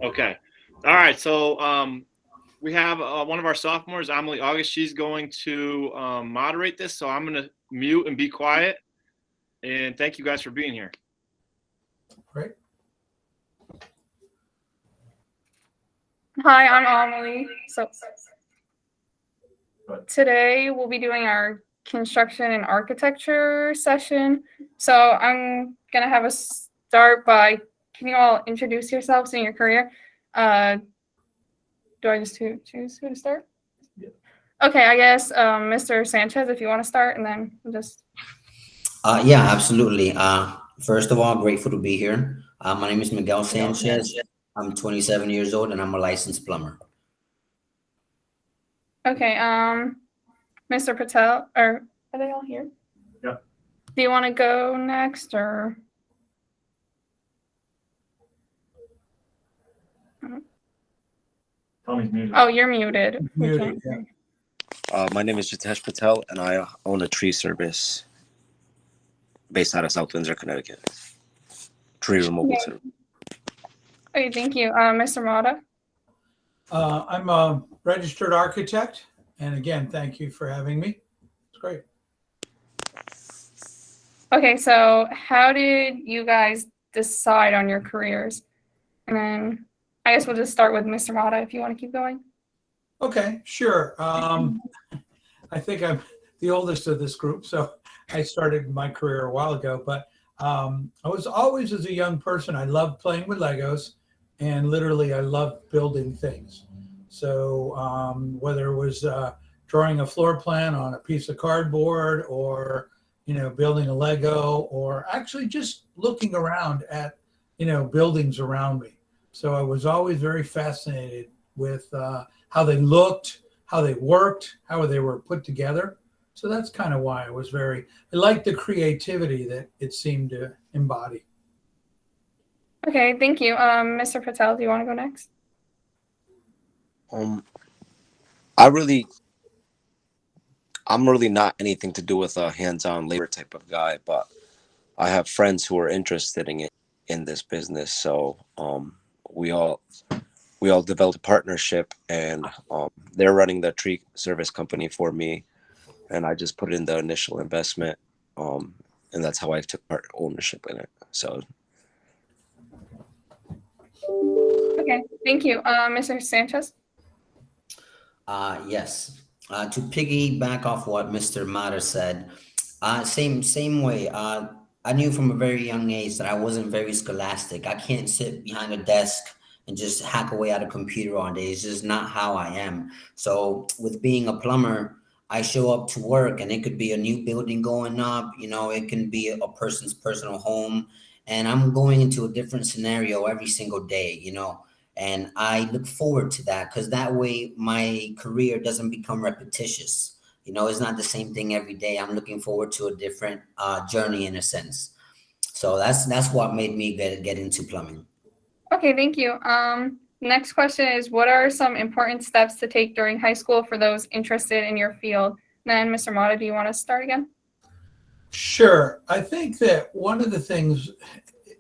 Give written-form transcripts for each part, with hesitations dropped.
Okay. All right. So we have one of our sophomores, Amelie August. She's going to moderate this. So I'm going to mute and be quiet. And thank you guys for being here. Right. Hi, I'm Amelie. So today we'll be doing our construction and architecture session. So I'm gonna have us start by, can you all introduce yourselves and your career? Do I just choose who to start? Yeah. Okay, I guess Mr. Sanchez, if you want to start, and then we'll just. Yeah, absolutely. First of all, grateful to be here. My name is Miguel Sanchez. I'm 27 years old and I'm a licensed plumber. Okay, Mr. Patel, or are they all here? Yeah. Do you want to go next, or? Tommy's muted. Oh, you're muted. Muted, yeah. My name is Jitesh Patel, and I own a tree service based out of South Windsor, Connecticut. Tree removal service. Okay, thank you. Mr. Mata? I'm a registered architect, and again, thank you for having me. It's great. Okay, so how did you guys decide on your careers? And then I guess we'll just start with Mr. Mata if you want to keep going. Okay, sure. I think I'm the oldest of this group, so I started my career a while ago, but I was always, as a young person, I loved playing with Legos, and literally I loved building things. So whether it was drawing a floor plan on a piece of cardboard, or building a Lego, or actually just looking around at buildings around me. So I was always very fascinated with how they looked, how they worked, how they were put together. So that's kind of why I liked the creativity that it seemed to embody. Okay, thank you. Mr. Patel, do you want to go next? I'm really not anything to do with a hands-on labor type of guy, but I have friends who are interested in this business. So we all developed a partnership, and they're running the tree service company for me, and I just put in the initial investment, and that's how I took part ownership in it. So. Okay, thank you. Mr. Sanchez? Yes. To piggyback off what Mr. Mata said, same way. I knew from a very young age that I wasn't very scholastic. I can't sit behind a desk and just hack away at a computer all day. It's just not how I am. So with being a plumber, I show up to work, and it could be a new building going up, it can be a person's personal home, and I'm going into a different scenario every single day, and I look forward to that, because that way my career doesn't become repetitious. It's not the same thing every day. I'm looking forward to a different journey, in a sense. So that's what made me get into plumbing. Okay, thank you. Next question is, what are some important steps to take during high school for those interested in your field? Then, Mr. Mata, do you want to start again? Sure. I think that one of the things,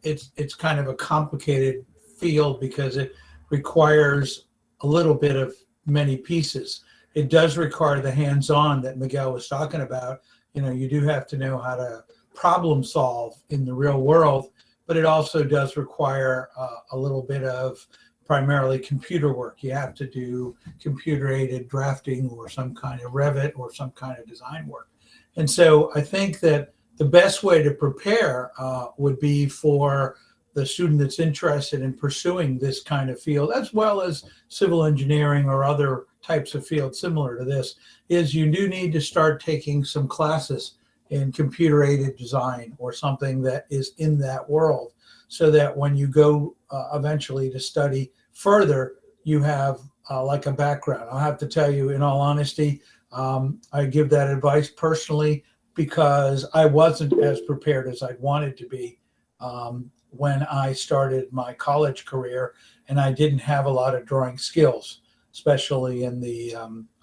it's kind of a complicated field because it requires a little bit of many pieces. It does require the hands-on that Miguel was talking about. You do have to know how to problem solve in the real world, but it also does require a little bit of primarily computer work. You have to do computer-aided drafting, or some kind of Revit, or some kind of design work. And so I think that the best way to prepare would be for the student that's interested in pursuing this kind of field, as well as civil engineering or other types of fields similar to this, is you do need to start taking some classes in computer-aided design, or something that is in that world, so that when you go eventually to study further, you have like a background. I'll have to tell you, in all honesty, I give that advice personally because I wasn't as prepared as I'd wanted to be when I started my college career, and I didn't have a lot of drawing skills, especially in the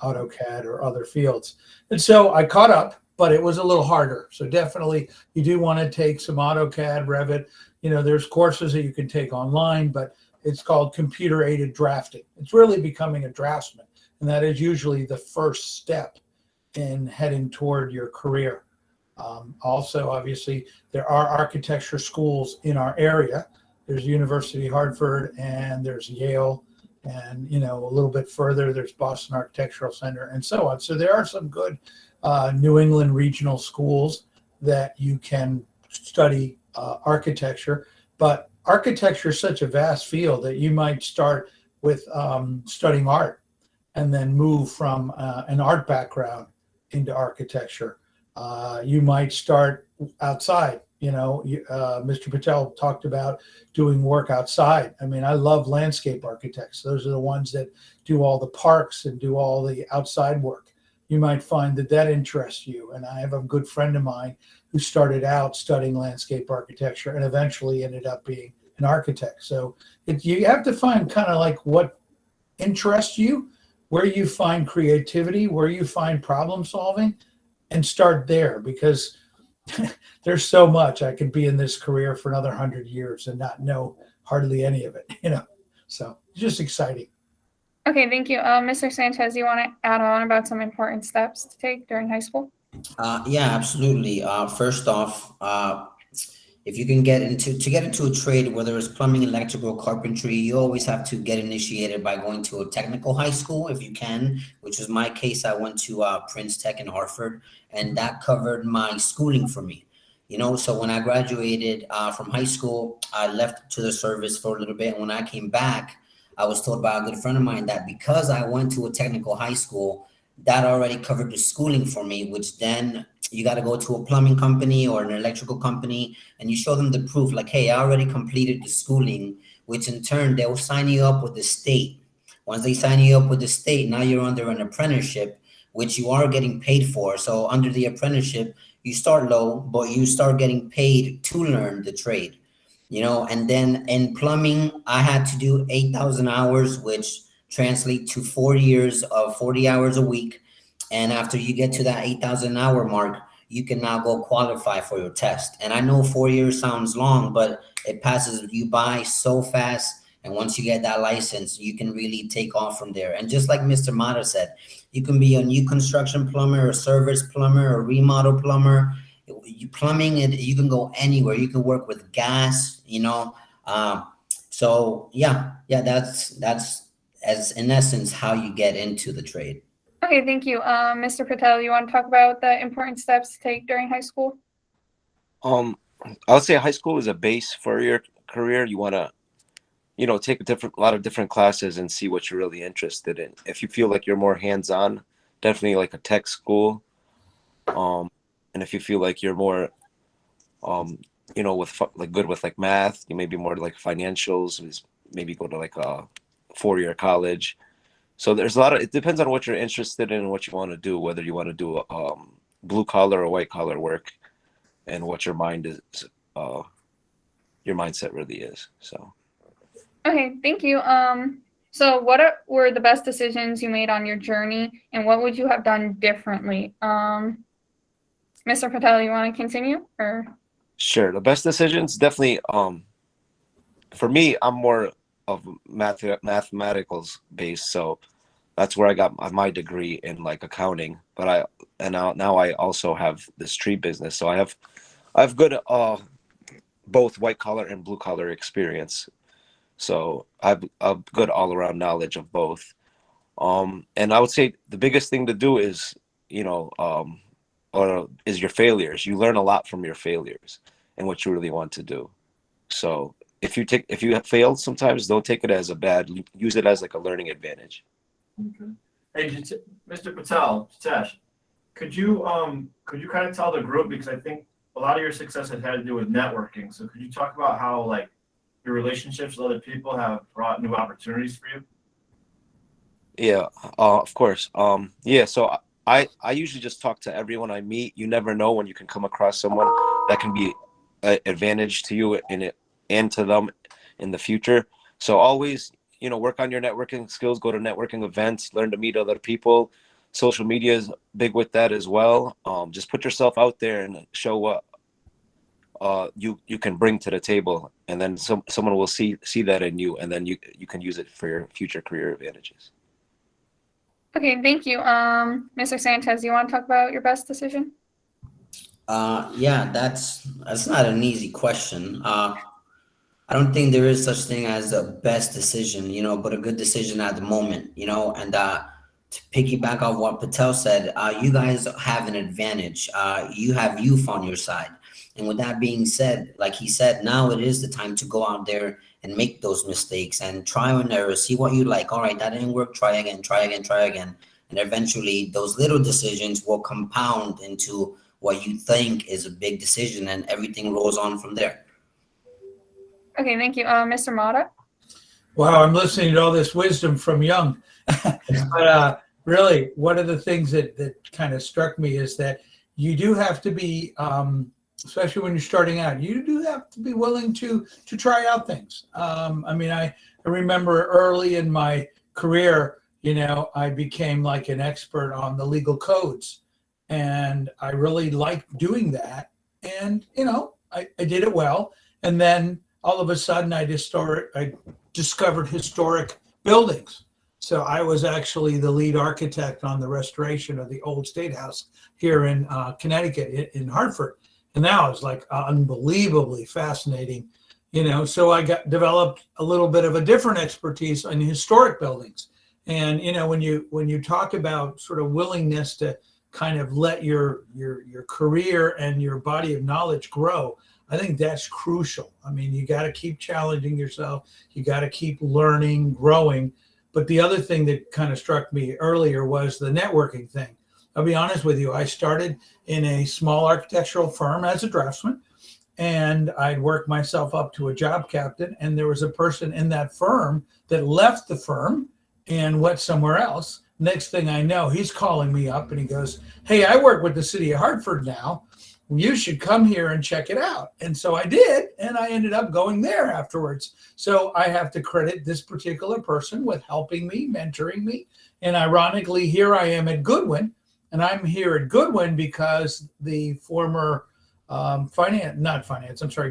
AutoCAD or other fields. And so I caught up, but it was a little harder. So definitely you do want to take some AutoCAD, Revit. There's courses that you can take online, but It's called computer aided drafting. It's really becoming a draftsman. And that is usually the first step in heading toward your career. Also, obviously, there are architecture schools in our area. There's University of Hartford and there's Yale, and a little bit further there's Boston Architectural Center and so on. So there are some good New England regional schools that you can study architecture. But architecture is such a vast field that you might start with studying art and then move from an art background into architecture. You might start outside. Mr. Patel talked about doing work outside. I mean, I love landscape architects. Those are the ones that do all the parks and do all the outside work. You might find that interests you. And I have a good friend of mine who started out studying landscape architecture and eventually ended up being an architect. So you have to find kind of like what interests you, where you find creativity, where you find problem solving, and start there, because there's so much. I could be in this career for another 100 years and not know hardly any of it, So it's just exciting. Okay, thank you. Mr. Sanchez, you want to add on about some important steps to take during high school? Yeah, absolutely. First off, if you can get into a trade, whether it's plumbing, electrical, carpentry, you always have to get initiated by going to a technical high school if you can, which was my case. I went to Prince Tech in Hartford, and that covered my schooling for me. So when I graduated from high school, I left to the service for a little bit. And when I came back, I was told by a good friend of mine that because I went to a technical high school, that already covered the schooling for me, which then you got to go to a plumbing company or an electrical company and you show them the proof like, hey, I already completed the schooling, which in turn, they will sign you up with the state. Once they sign you up with the state, now you're under an apprenticeship, which you are getting paid for. So under the apprenticeship, you start low, but you start getting paid to learn the trade, and then in plumbing, I had to do 8,000 hours, which translate to 4 years of 40 hours a week. And after you get to that 8,000 hour mark, you can now go qualify for your test. And I know 4 years sounds long, but it passes you by so fast. And once you get that license, you can really take off from there. And just like Mr. Mata said, you can be a new construction plumber, a service plumber, a remodel plumber. Plumbing, you can go anywhere. You can work with gas, So yeah, that's as in essence how you get into the trade. Okay, thank you. Mr. Patel, you want to talk about the important steps to take during high school? I would say high school is a base for your career. You want to, take a lot of different classes and see what you're really interested in. If you feel like you're more hands-on, definitely like a tech school. And if you feel like you're more, with good with like math, you may be more like financials, maybe go to like a 4-year college. So there's it depends on what you're interested in and what you want to do, whether you want to do blue collar or white collar work, and what your mindset really is. So. Okay, thank you. So what were the best decisions you made on your journey, and what would you have done differently? Mr. Patel, you want to continue, or? Sure. The best decisions, definitely. For me, I'm more of mathematicals based, so that's where I got my degree in like accounting. But now I also have this tree business, so I have good both white collar and blue collar experience. So I have a good all around knowledge of both. And I would say the biggest thing to do is is your failures. You learn a lot from your failures and what you really want to do. So if you have failed sometimes, don't take it as a bad, use it as like a learning advantage. Okay. Hey, Mr. Patel, Jitesh, could you kind of tell the group, because I think a lot of your success has had to do with networking. So could you talk about how like your relationships with other people have brought new opportunities for you? Yeah, of course. Yeah, so I usually just talk to everyone I meet. You never know when you can come across someone that can be an advantage to you and to them in the future. So always, work on your networking skills, go to networking events, learn to meet other people. Social media is big with that as well. Just put yourself out there and show you can bring to the table, and then someone will see that in you, and then you can use it for your future career advantages. Okay, thank you. Mr. Sanchez, you want to talk about your best decision? Yeah, that's not an easy question. I don't think there is such thing as a best decision, but a good decision at the moment, and to piggyback off what Patel said, you guys have an advantage. You have youth on your side. And with that being said, like he said, now it is the time to go out there and make those mistakes and try and error, see what you like. All right, that didn't work. Try again, try again, try again. And eventually those little decisions will compound into what you think is a big decision, and everything rolls on from there. Okay, thank you. Mr. Mata? Wow, I'm listening to all this wisdom from Young. But really, one of the things that kind of struck me is that you do have to be, especially when you're starting out, you do have to be willing to try out things. I mean, I remember early in my career, I became like an expert on the legal codes, and I really liked doing that. And, I did it well. And then all of a sudden I discovered historic buildings. So I was actually the lead architect on the restoration of the old State House here in Connecticut, in Hartford. And that was like unbelievably fascinating, so I developed a little bit of a different expertise in historic buildings. And, when you talk about sort of willingness to kind of let your career and your body of knowledge grow, I think that's crucial. I mean, you got to keep challenging yourself. You got to keep learning, growing. But the other thing that kind of struck me earlier was the networking thing. I'll be honest with you. I started in a small architectural firm as a draftsman, and I'd worked myself up to a job captain. And there was a person in that firm that left the firm and went somewhere else. Next thing I know, he's calling me up and he goes, "Hey, I work with the city of Hartford now. You should come here and check it out." And so I did, and I ended up going there afterwards. So I have to credit this particular person with helping me, mentoring me. And ironically, here I am at Goodwin, and I'm here at Goodwin because the former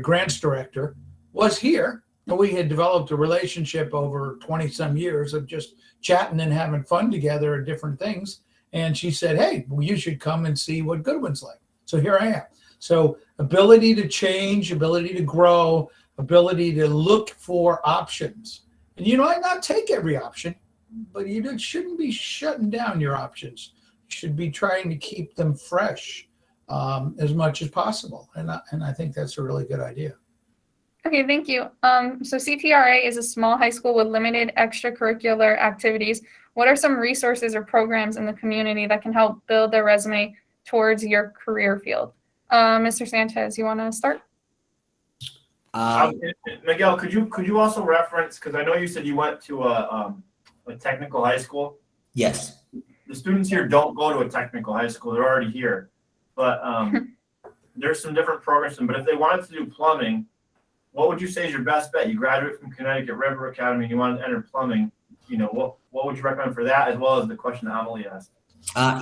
grants director was here. And we had developed a relationship over 20 some years of just chatting and having fun together at different things. And she said, "Hey, well, you should come and see what Goodwin's like." So here I am. So ability to change, ability to grow, ability to look for options. And you might not take every option, but you shouldn't be shutting down your options. You should be trying to keep them fresh as much as possible. And I think that's a really good idea. Okay, thank you. So CTRA is a small high school with limited extracurricular activities. What are some resources or programs in the community that can help build their resume towards your career field? Mr. Sanchez, you want to start? Miguel, could you also reference, because I know you said you went to a technical high school. Yes. The students here don't go to a technical high school; they're already here. But there's some different programs. But if they wanted to do plumbing, what would you say is your best bet? You graduate from Connecticut River Academy and you want to enter plumbing. What would you recommend for that, as well as the question that Amelie asked?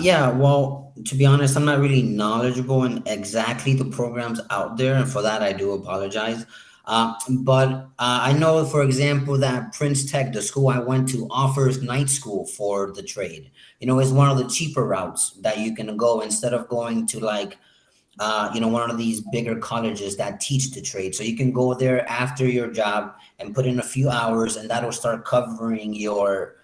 Yeah, well, to be honest, I'm not really knowledgeable in exactly the programs out there, and for that I do apologize. But I know, for example, that Prince Tech, the school I went to, offers night school for the trade. It's one of the cheaper routes that you can go instead of going to one of these bigger colleges that teach the trade. So you can go there after your job and put in a few hours, and that'll start covering your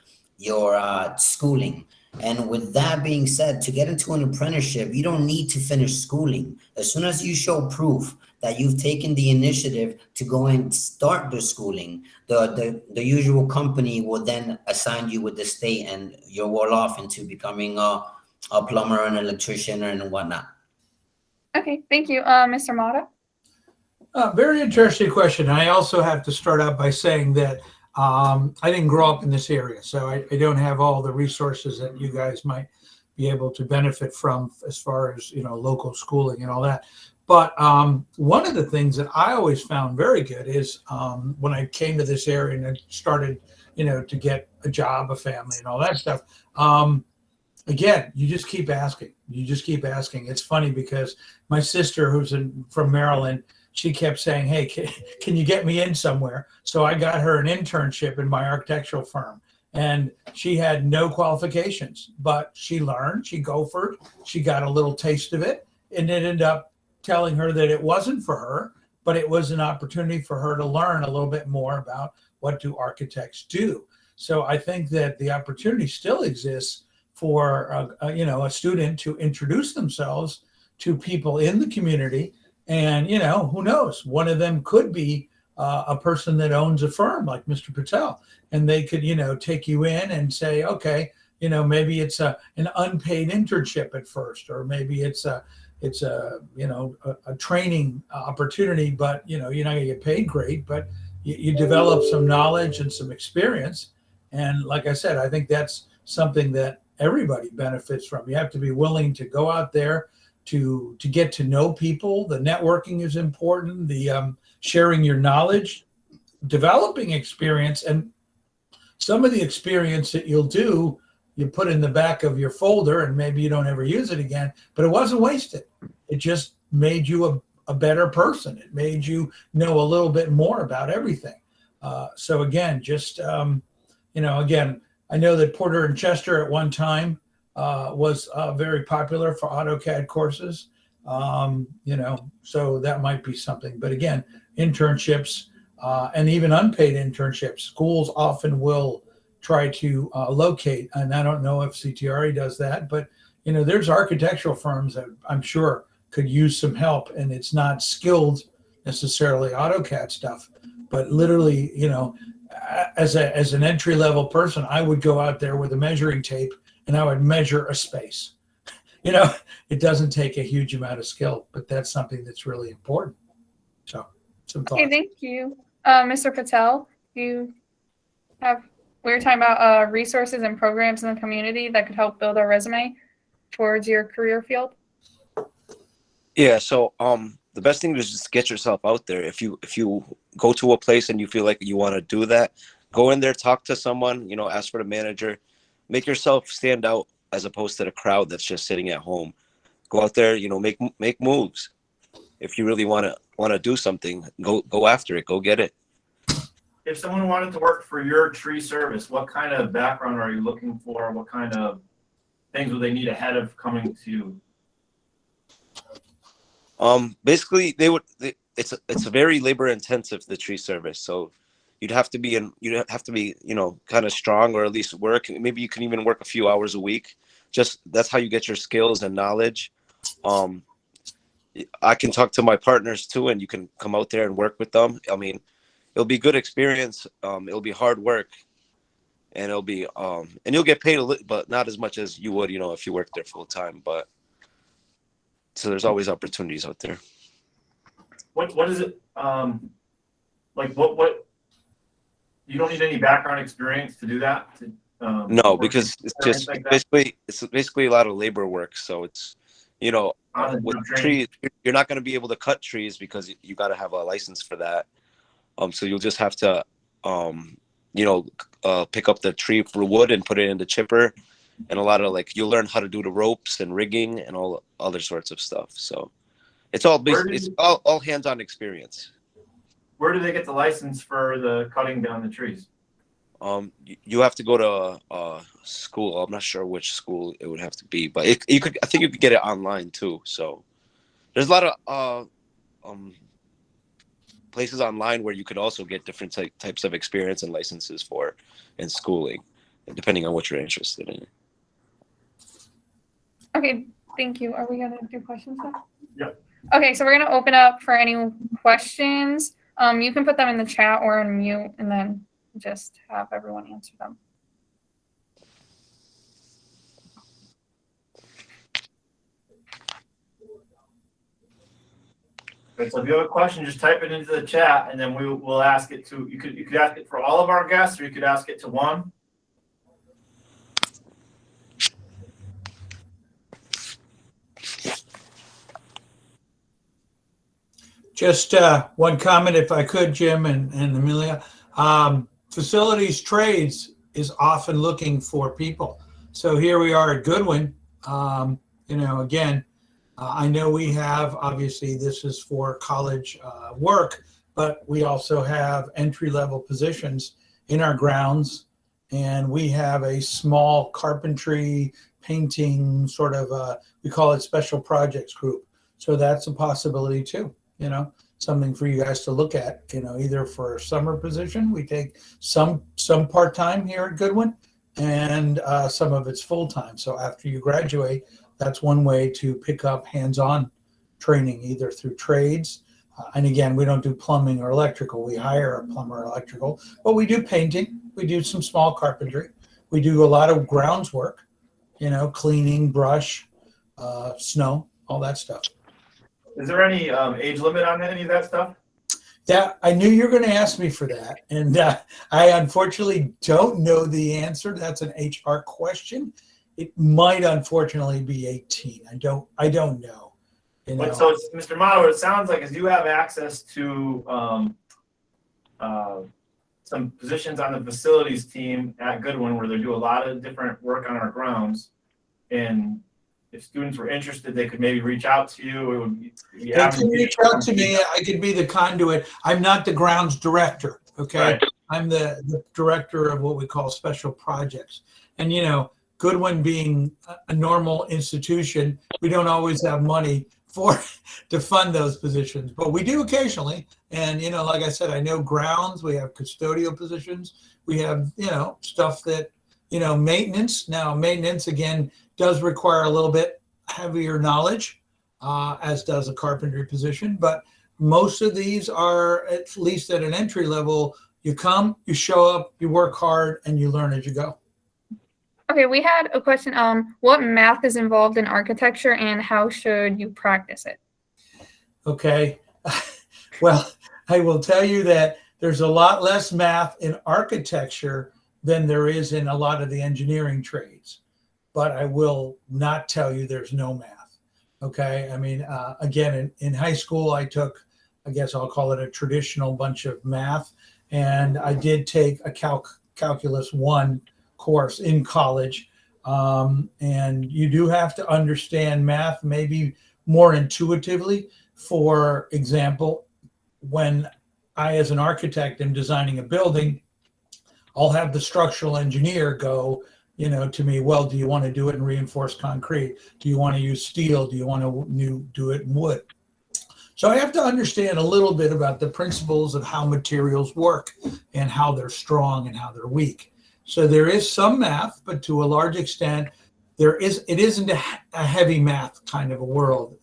schooling. And with that being said, to get into an apprenticeship, you don't need to finish schooling. As soon as you show proof that you've taken the initiative to go and start the schooling, the usual company will then assign you with the state, and you're well off into becoming a plumber, an electrician, and whatnot. Okay, thank you. Mr. Mata? Very interesting question. I also have to start out by saying that I didn't grow up in this area, so I don't have all the resources that you guys might be able to benefit from as far as, local schooling and all that. But one of the things that I always found very good is when I came to this area and I started, to get a job, a family, and all that stuff. Again, you just keep asking. It's funny because my sister, who's from Maryland, she kept saying, hey, can you get me in somewhere? So I got her an internship in my architectural firm. And she had no qualifications, but she learned, she gophered, she got a little taste of it, and it ended up telling her that it wasn't for her, but it was an opportunity for her to learn a little bit more about what do architects do. So I think that the opportunity still exists for a student to introduce themselves to people in the community, and who knows, one of them could be a person that owns a firm like Mr. Patel, and they could take you in and say, okay, maybe it's an unpaid internship at first, or maybe it's a training opportunity, but you're not going to get paid great, but you develop some knowledge and some experience. And like I said, I think that's something that everybody benefits from. You have to be willing to go out there to get to know people. The networking is important, the sharing your knowledge, developing experience, and some of the experience that you'll do, you put in the back of your folder, and maybe you don't ever use it again, but it wasn't wasted. It just made you a better person. It made you know a little bit more about everything. So again, just, again, I know that Porter and Chester at one time was very popular for AutoCAD courses, so that might be something. But again, internships and even unpaid internships, schools often will try to locate, and I don't know if CTRE does that, but there's architectural firms that I'm sure could use some help, and it's not skilled necessarily AutoCAD stuff, but literally, as an entry-level person, I would go out there with a measuring tape and I would measure a space. It doesn't take a huge amount of skill, but that's something that's really important. So some thoughts. Okay, thank you. Mr. Patel, we were talking about resources and programs in the community that could help build our resume towards your career field. Yeah, so the best thing is just get yourself out there. If you go to a place and you feel like you want to do that, go in there, talk to someone, ask for the manager, make yourself stand out as opposed to the crowd that's just sitting at home. Go out there, make moves. If you really want to do something, go after it, go get it. If someone wanted to work for your tree service, what kind of background are you looking for? What kind of things would they need ahead of coming to you? Basically, it's a very labor intensive, the tree service. So you'd have to be kind of strong, or at least work. Maybe you can even work a few hours a week. Just that's how you get your skills and knowledge. I can talk to my partners too, and you can come out there and work with them. I mean, it'll be good experience. It'll be hard work, and it'll be and you'll get paid a little, but not as much as you would, if you work there full time. But so there's always opportunities out there. What is it like? What you don't need any background experience to do that? No, because it's basically a lot of labor work. So it's with trees, you're not going to be able to cut trees because you got to have a license for that. So you'll just have to pick up the tree for wood and put it in the chipper, and a lot of you'll learn how to do the ropes and rigging and all other sorts of stuff. So it's all hands-on experience. Where do they get the license for the cutting down the trees? You have to go to school. I'm not sure which school it would have to be, but I think you could get it online too. So there's a lot of places online where you could also get different types of experience and licenses for and schooling, depending on what you're interested in. Okay, thank you. Are we going to do questions now? Yep. Okay, so we're going to open up for any questions. You can put them in the chat or on mute, and then just have everyone answer them. Okay, so if you have a question, just type it into the chat, and then we'll ask it to. You could ask it for all of our guests, or you could ask it to one. Just one comment, if I could, Jim and Amelia. Facilities trades is often looking for people. So here we are at Goodwin. Again, I know we have, obviously, this is for college work, but we also have entry-level positions in our grounds, and we have a small carpentry, painting sort of, we call it special projects group. So that's a possibility too, something for you guys to look at, either for a summer position. We take some part-time here at Goodwin, and some of it's full-time. So after you graduate, that's one way to pick up hands-on training, either through trades. And again, we don't do plumbing or electrical. We hire a plumber or electrical, but we do painting. We do some small carpentry. We do a lot of grounds work, cleaning, brush, snow, all that stuff. Is there any age limit on any of that stuff? That I knew you were going to ask me for that, and I unfortunately don't know the answer. That's an HR question. It might unfortunately be 18. I don't know. But so, Mr. Motto, it sounds like as you have access to some positions on the facilities team at Goodwin, where they do a lot of different work on our grounds, and if students were interested, they could maybe reach out to you. It would be They can reach out to me. I could be the conduit. I'm not the grounds director. Okay. Right. I'm the director of what we call special projects. And, Goodwin being a normal institution, we don't always have money to fund those positions, but we do occasionally. And, like I said, I know grounds, we have custodial positions. We have, stuff that, maintenance. Now, maintenance, again, does require a little bit heavier knowledge, as does a carpentry position. But most of these are, at least at an entry level, you come, you show up, you work hard, and you learn as you go. Okay, we had a question. What math is involved in architecture, and how should you practice it? Okay. Well, I will tell you that there's a lot less math in architecture than there is in a lot of the engineering trades. But I will not tell you there's no math. Okay. I mean, again, in high school, I took, I guess I'll call it a traditional bunch of math. And I did take a Calculus 1 course in college. And you do have to understand math maybe more intuitively. For example, when I, as an architect, am designing a building, I'll have the structural engineer go, to me, well, do you want to do it in reinforced concrete? Do you want to use steel? Do you want to do it in wood? So I have to understand a little bit about the principles of how materials work and how they're strong and how they're weak. So there is some math, but to a large extent, it isn't a heavy math kind of a world.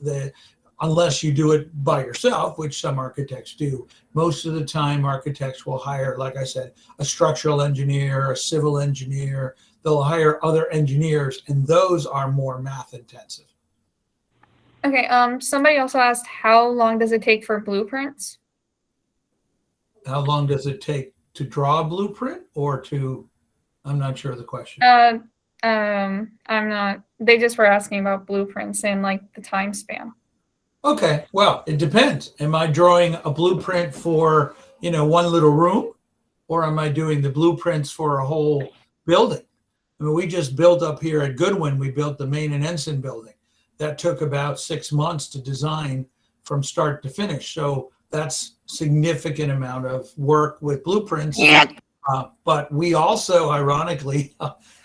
Unless you do it by yourself, which some architects do. Most of the time, architects will hire, like I said, a structural engineer, a civil engineer. They'll hire other engineers, and those are more math intensive. Okay, somebody also asked, how long does it take for blueprints? How long does it take to draw a blueprint, or I'm not sure of the question. I'm not, they just were asking about blueprints and like the time span. Okay, well, it depends. Am I drawing a blueprint for, one little room, or am I doing the blueprints for a whole building? I mean, we just built up here at Goodwin, we built the main and ensign building. That took about 6 months to design from start to finish. So that's significant amount of work with blueprints. But we also, ironically,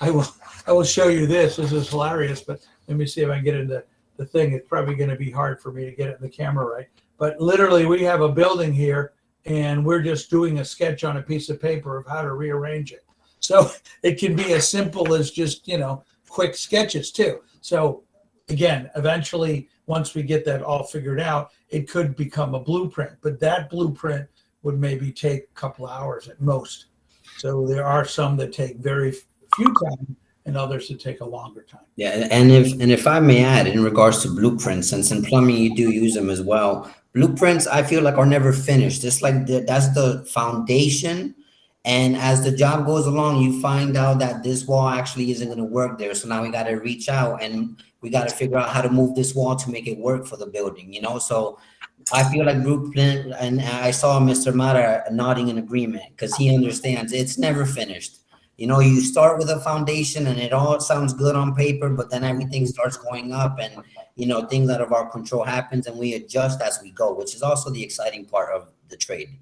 I will show you this. This is hilarious, but let me see if I can get into the thing. It's probably going to be hard for me to get it in the camera right. But literally, we have a building here, and we're just doing a sketch on a piece of paper of how to rearrange it. So it can be as simple as just, quick sketches too. So again, eventually, once we get that all figured out, it could become a blueprint. But that blueprint would maybe take a couple hours at most. So there are some that take very few time, and others that take a longer time. Yeah, and if I may add, in regards to blueprints, since in plumbing you do use them as well, blueprints I feel like are never finished. It's like that's the foundation, and as the job goes along, you find out that this wall actually isn't going to work there. So now we got to reach out and we got to figure out how to move this wall to make it work for the building. So I feel like blueprint, and I saw Mr. Mata nodding in agreement because he understands it's never finished. You know, you start with a foundation and it all sounds good on paper, but then everything starts going up and, you know, things out of our control happens and we adjust as we go, which is also the exciting part of the trade.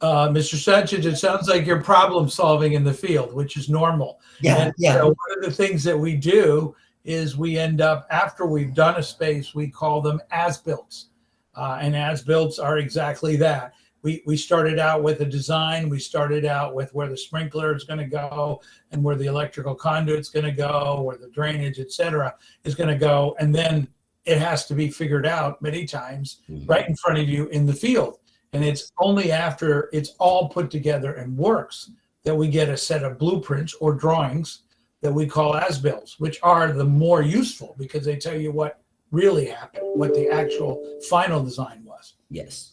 Mr. Sanchez, it sounds like you're problem solving in the field, which is normal. Yeah, And yeah. so one of the things that we do is we end up, after we've done a space, we call them as-builts. And as-builts are exactly that. We started out with a design. We started out with where the sprinkler is going to go and where the electrical conduit's going to go, where the drainage, et cetera, is going to go. And then it has to be figured out many times right in front of you in the field. And it's only after it's all put together and works that we get a set of blueprints or drawings that we call as-builts, which are the more useful because they tell you what really happened, what the actual final design was. Yes.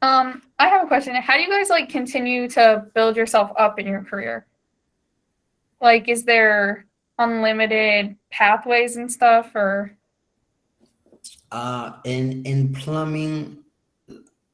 I have a question. How do you guys like continue to build yourself up in your career? Like, is there unlimited pathways and stuff, or? In plumbing,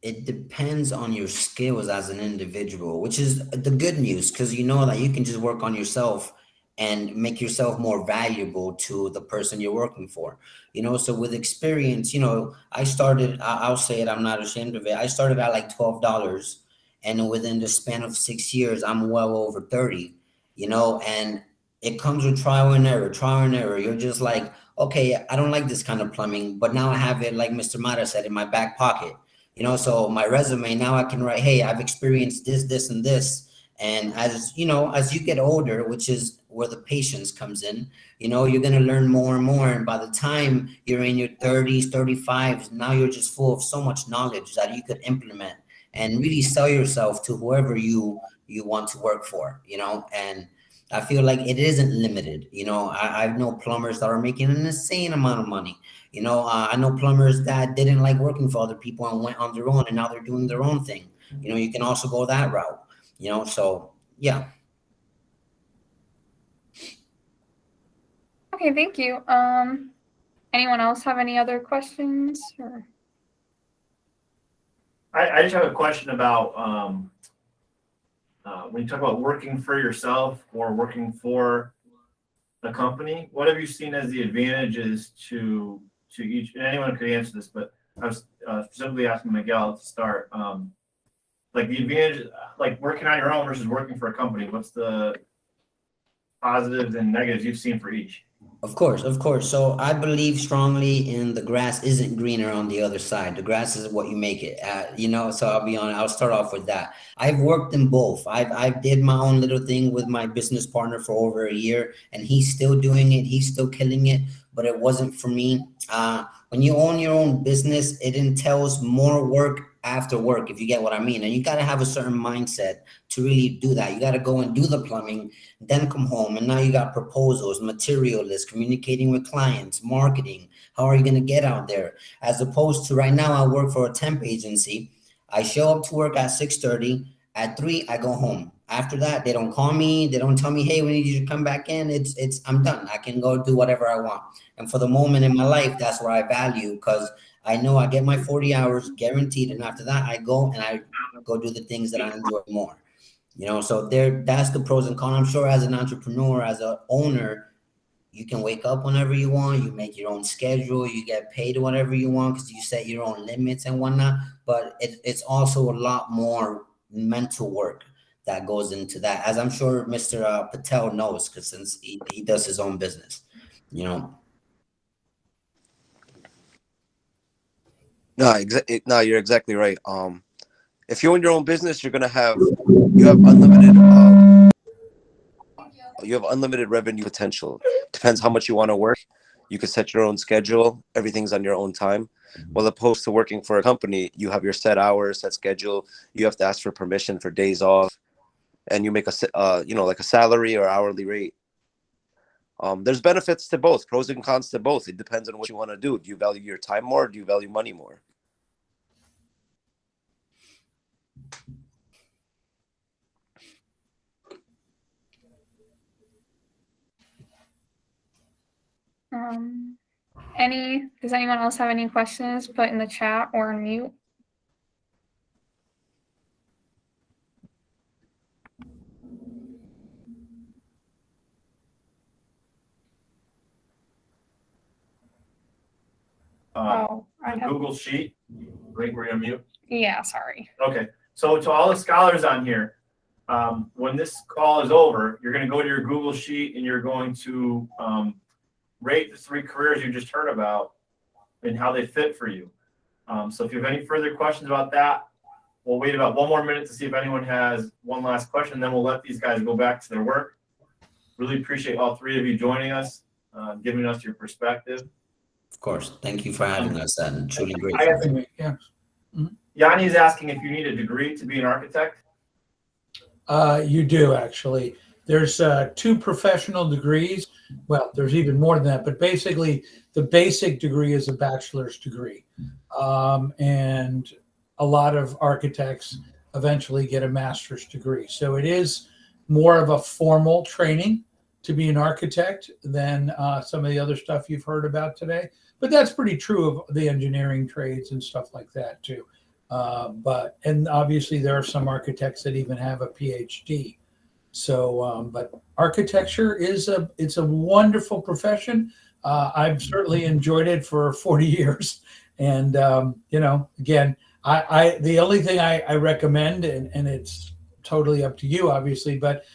it depends on your skills as an individual, which is the good news, because you know that you can just work on yourself and make yourself more valuable to the person you're working for. You know, so with experience, you know, I started, I'll say it, I'm not ashamed of it. I started at like $12, and within the span of 6 years, I'm well over 30, you know, and it comes with trial and error, trial and error. You're just like, okay, I don't like this kind of plumbing, but now I have it, like Mr. Mata said, in my back pocket. You know, so my resume, now I can write, hey, I've experienced this, this, and this. And as you know, as you get older, which is where the patience comes in, you know, you're going to learn more and more. And by the time you're in your 30s, 35s, now you're just full of so much knowledge that you could implement and really sell yourself to whoever you want to work for, you know. And I feel like it isn't limited. You know, I know plumbers that are making an insane amount of money. You know, I know plumbers that didn't like working for other people and went on their own, and now they're doing their own thing. You know, you can also go that route, you know, so yeah. Okay, thank you. Anyone else have any other questions? Or? I just have a question about when you talk about working for yourself or working for the company. What have you seen as the advantages to each? And anyone could answer this, but I was specifically asking Miguel to start. Like the advantage, like working on your own versus working for a company. What's the positives and negatives you've seen for each? Of course, of course. So I believe strongly in the grass isn't greener on the other side. The grass is what you make it. You know, so I'll be honest. I'll start off with that. I've worked in both. I've did my own little thing with my business partner for over a year, and he's still doing it. He's still killing it, but it wasn't for me. When you own your own business, it entails more work after work, if you get what I mean. And you got to have a certain mindset to really do that. You got to go and do the plumbing, then come home. And now you got proposals, material lists, communicating with clients, marketing. How are you going to get out there? As opposed to right now, I work for a temp agency. I show up to work at 6:30. At 3, I go home. After that, they don't call me. They don't tell me, hey, we need you to come back in. I'm done. I can go do whatever I want. And for the moment in my life, that's where I value, because I know I get my 40 hours guaranteed. And after that, I go and I go do the things that I enjoy more. You know, so that's the pros and cons. I'm sure as an entrepreneur, as an owner, you can wake up whenever you want. You make your own schedule. You get paid whatever you want because you set your own limits and whatnot. But it's also a lot more mental work that goes into that, as I'm sure Mr. Patel knows, because since he does his own business, you know. No, you're exactly right. If you own your own business, you have unlimited revenue potential. Depends how much you want to work. You can set your own schedule. Everything's on your own time. Well, opposed to working for a company, you have your set hours, set schedule. You have to ask for permission for days off, and you make like a salary or hourly rate. There's benefits to both, pros and cons to both. It depends on what you want to do. Do you value your time more? Or do you value money more? Does anyone else have any questions? Put in the chat or on mute. Oh, I the have, Google Sheet. Wait, we're gonna mute. yeah, sorry. Okay, so to all the scholars on here, when this call is over, you're gonna go to your Google Sheet and you're going to rate the 3 careers you just heard about and how they fit for you. So if you have any further questions about that, we'll wait about 1 more minute to see if anyone has one last question, then we'll let these guys go back to their work. Really appreciate all 3 of you joining us, giving us your perspective. Of course. Thank you for having us, and truly I grateful. guess Yeah. Yanni is asking if you need a degree to be an architect. You do actually. There's 2 professional degrees. Well, there's even more than that, but basically the basic degree is a bachelor's degree. And a lot of architects eventually get a master's degree. So it is more of a formal training to be an architect than some of the other stuff you've heard about today. But that's pretty true of the engineering trades and stuff like that too. And obviously there are some architects that even have a PhD. So, but architecture it's a wonderful profession. I've certainly enjoyed it for 40 years. And, again, the only thing I recommend, and it's totally up to you, obviously, but,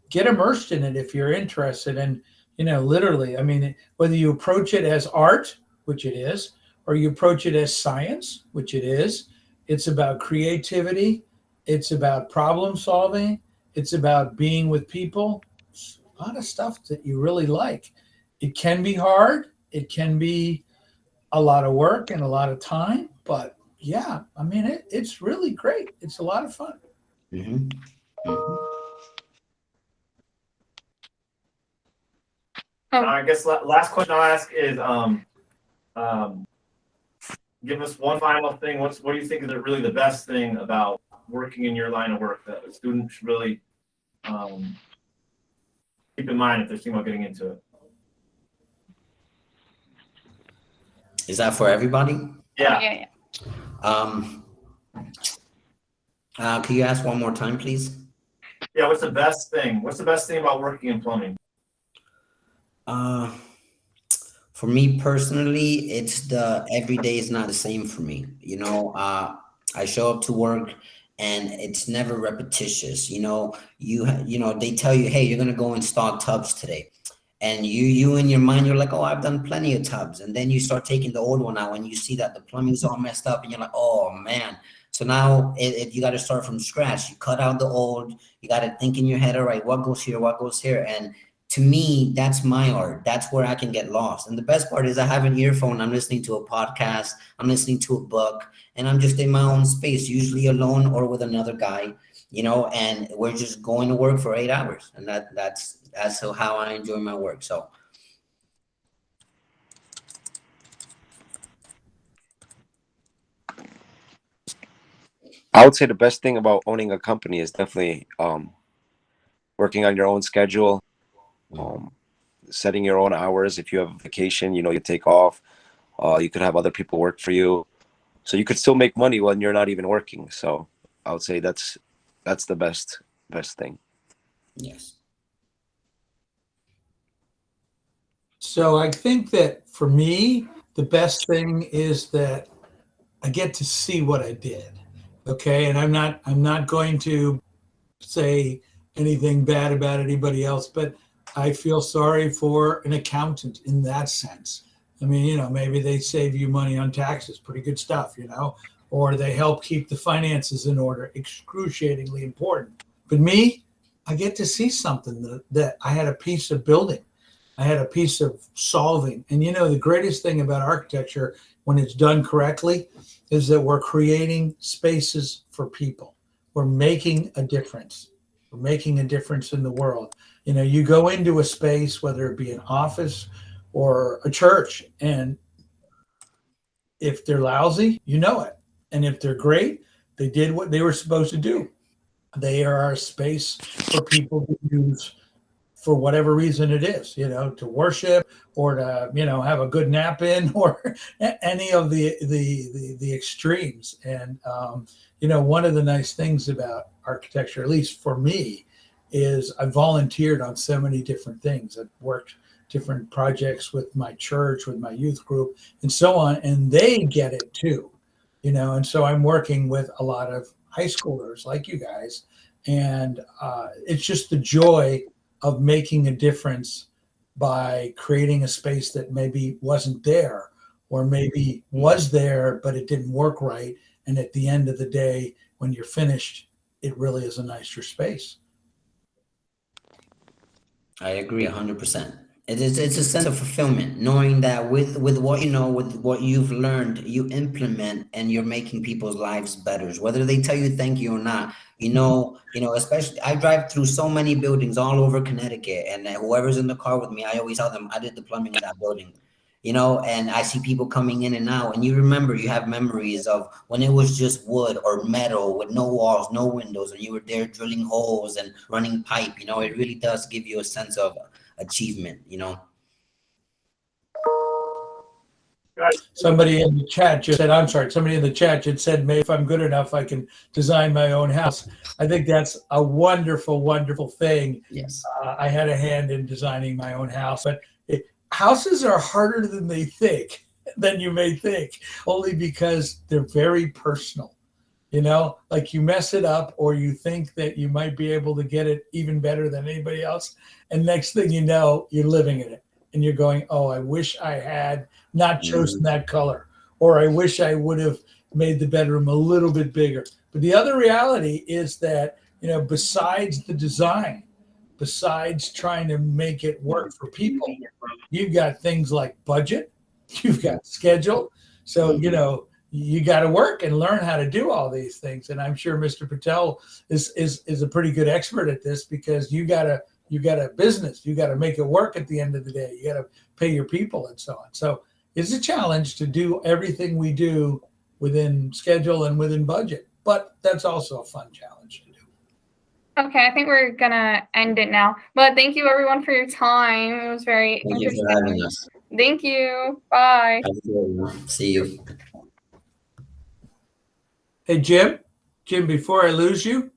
get immersed in it if you're interested. And, literally, I mean, whether you approach it as art, which it is, or you approach it as science, which it is, it's about creativity. It's about problem solving. It's about being with people. It's a lot of stuff that you really like. It can be hard. It can be a lot of work and a lot of time. But yeah, I mean, it's really great. It's a lot of fun. Mhm. Mhm. I guess last question I'll ask is, give us one final thing. What do you think is really the best thing about working in your line of work that a student should really keep in mind if they're thinking about getting into it? Is that for everybody? Yeah. Yeah. Can you ask one more time, please? Yeah. What's the best thing? What's the best thing about working in plumbing? For me personally, it's every day is not the same for me. I show up to work and it's never repetitious. They tell you, hey, you're gonna go install tubs today, and you in your mind, you're like, oh, I've done plenty of tubs, and then you start taking the old one out and you see that the plumbing's all messed up, and you're like, oh man. So now you got to start from scratch. You cut out the old. You got to think in your head, all right, what goes here, what goes here, and to me, that's my art. That's where I can get lost. And the best part is I have an earphone. I'm listening to a podcast. I'm listening to a book, and I'm just in my own space, usually alone or with another guy, and we're just going to work for 8 hours. And that's how I enjoy my work. So. I would say the best thing about owning a company is definitely working on your own schedule, setting your own hours. If you have a vacation, you take off. You could have other people work for you, so you could still make money when you're not even working. So I would say that's the best thing. Yes. So I think that for me, the best thing is that I get to see what I did. Okay. And I'm not going to say anything bad about anybody else, but I feel sorry for an accountant in that sense. I mean, maybe they save you money on taxes, pretty good stuff, or they help keep the finances in order, excruciatingly important. But me, I get to see something that I had a piece of building. I had a piece of solving. And the greatest thing about architecture, when it's done correctly, is that we're creating spaces for people. We're making a difference. We're making a difference in the world. You go into a space, whether it be an office or a church, and if they're lousy, you know it. And if they're great, they did what they were supposed to do. They are a space for people to use for whatever reason it is, to worship or to, have a good nap in or any of the extremes. And, one of the nice things about architecture, at least for me, is I volunteered on so many different things. I've worked different projects with my church, with my youth group, and so on, and they get it too, and so I'm working with a lot of high schoolers like you guys, and it's just the joy of making a difference by creating a space that maybe wasn't there, or maybe was there but it didn't work right, and at the end of the day, when you're finished, it really is a nicer space. I agree 100%. It's a sense of fulfillment, knowing that with what you know, with what you've learned, you implement and you're making people's lives better, whether they tell you thank you or not. Especially I drive through so many buildings all over Connecticut, and whoever's in the car with me, I always tell them I did the plumbing in that building. And I see people coming in and out, and you have memories of when it was just wood or metal with no walls, no windows, and you were there drilling holes and running pipe. It really does give you a sense of achievement. Somebody in the chat just said, I'm sorry, somebody in the chat just said, maybe if I'm good enough, I can design my own house. I think that's a wonderful, wonderful thing. Yes. I had a hand in designing my own house, but houses are harder than than you may think, only because they're very personal. Like you mess it up, or you think that you might be able to get it even better than anybody else. And next thing you know, you're living in it and you're going, oh, I wish I had not chosen that color, or I wish I would have made the bedroom a little bit bigger. But the other reality is that, besides the design, besides trying to make it work for people, you've got things like budget, you've got schedule. So, you got to work and learn how to do all these things. And I'm sure Mr. Patel is a pretty good expert at this, because you got a business, you got to make it work at the end of the day. You got to pay your people and so on. So it's a challenge to do everything we do within schedule and within budget, but that's also a fun challenge to do. Okay, I think we're gonna end it now. But thank you everyone for your time. It was very Thank you interesting. for having us. Thank you. Bye. Have a good one. See you. Hey, Jim, before I lose you,